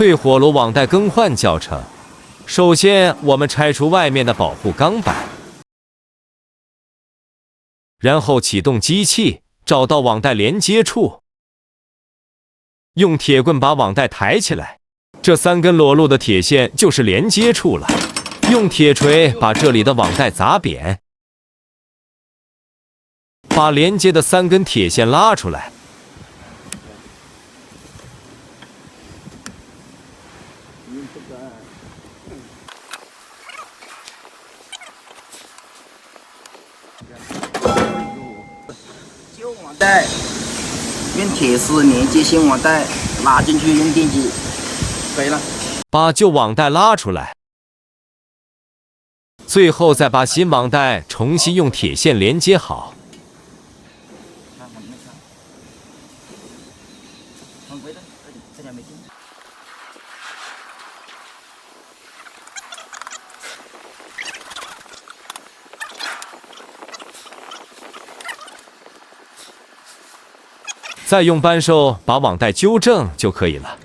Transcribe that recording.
淬火罗网带更换教程。首先，我们拆除外面的保护钢板，然后启动机器，找到网带连接处，用铁棍把网带抬起来。这3根裸露的铁线就是连接处了。用铁锤把这里的网带砸扁，把连接的3根铁线拉出来。旧网带用铁丝连接新网带，拉进去用电机，可以了。把旧网带拉出来，最后再把新网带重新用铁线连接好。再用扳手把网带纠正就可以了。